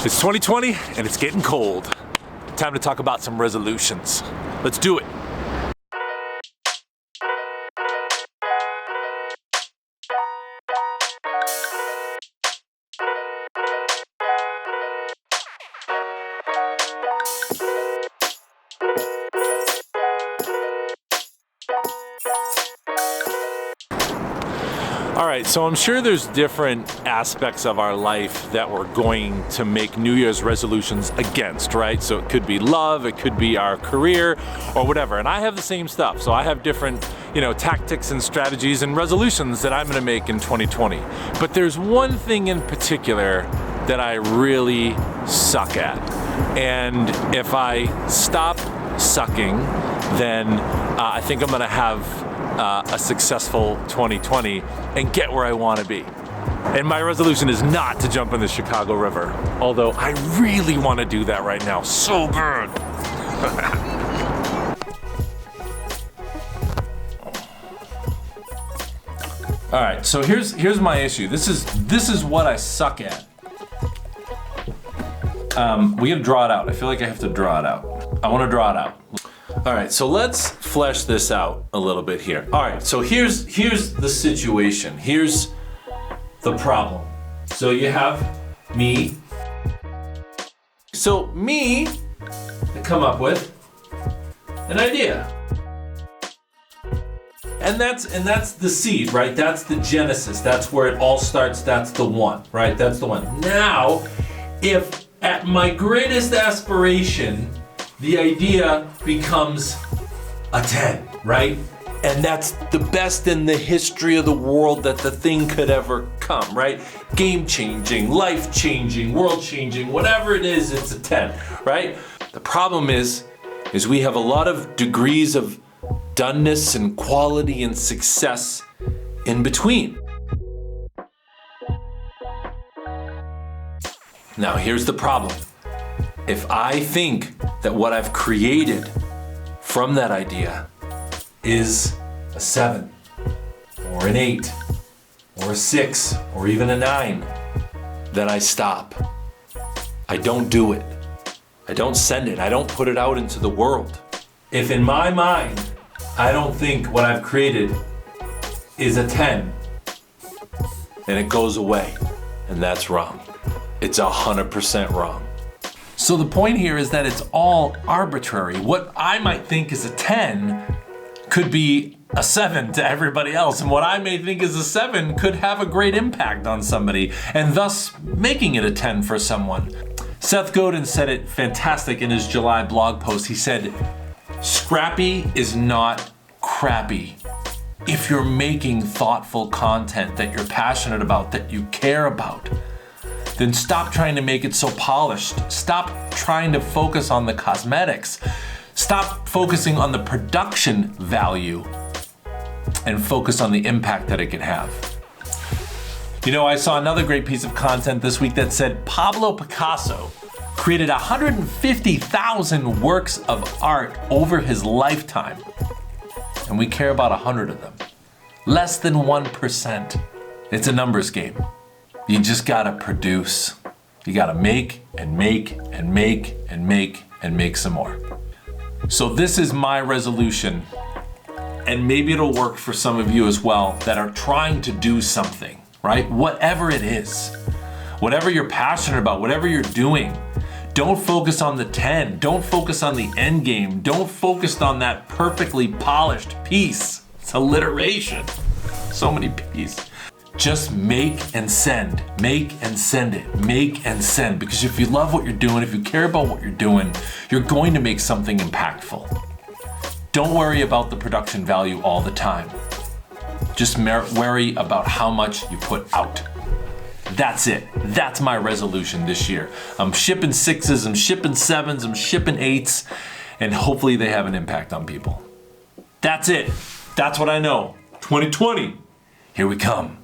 It's 2020 and it's getting cold. Time to talk about some resolutions. Let's do it. All right, so I'm sure there's different aspects of our life that we're going to make New Year's resolutions against, right? So it could be love, it could be our career, or whatever. And I have the same stuff. So I have different, tactics and strategies and resolutions that I'm gonna make in 2020. But there's one thing in particular that I really suck at. And if I stop sucking, then I think I'm gonna have a successful 2020 and get where I want to be. And my resolution is not to jump in the Chicago River, although I really want to do that right now so good. All right, so here's my issue. This is what I suck at. We gotta draw it out. I feel like I have to draw it out. I want to draw it out. All right, so let's flesh this out a little bit here. All right, so here's the situation. Here's the problem. So you have me. So me, I come up with an idea. And that's the seed, right? That's the genesis. That's where it all starts. That's the one, right? That's the one. Now, if at my greatest aspiration, the idea becomes a 10, right? And that's the best in the history of the world that the thing could ever come, right? Game-changing, life-changing, world-changing, whatever it is, it's a 10, right? The problem is we have a lot of degrees of doneness and quality and success in between. Now, here's the problem. If I think that what I've created from that idea is a 7 or an 8 or a 6 or even a 9, then I stop. I don't do it. I don't send it. I don't put it out into the world. If in my mind, I don't think what I've created is a 10, then it goes away. And that's wrong. It's 100% wrong. So the point here is that it's all arbitrary. What I might think is a 10 could be a 7 to everybody else, and what I may think is a 7 could have a great impact on somebody, and thus making it a 10 for someone. Seth Godin said it fantastic in his July blog post. He said, "Scrappy is not crappy. If you're making thoughtful content that you're passionate about, that you care about, then stop trying to make it so polished. Stop trying to focus on the cosmetics. Stop focusing on the production value and focus on the impact that it can have." I saw another great piece of content this week that said Pablo Picasso created 150,000 works of art over his lifetime, and we care about 100 of them. Less than 1%. It's a numbers game. You just gotta produce. You gotta make and make and make and make and make some more. So this is my resolution, and maybe it'll work for some of you as well that are trying to do something, right? Whatever it is, whatever you're passionate about, whatever you're doing, don't focus on the 10. Don't focus on the end game. Don't focus on that perfectly polished piece. It's alliteration. So many P's. Just make and send. Make and send it. Make and send. Because if you love what you're doing, if you care about what you're doing, you're going to make something impactful. Don't worry about the production value all the time. Just worry about how much you put out. That's it. That's my resolution this year. I'm shipping 6s, I'm shipping 7s, I'm shipping 8s, and hopefully they have an impact on people. That's it. That's what I know. 2020. Here we come.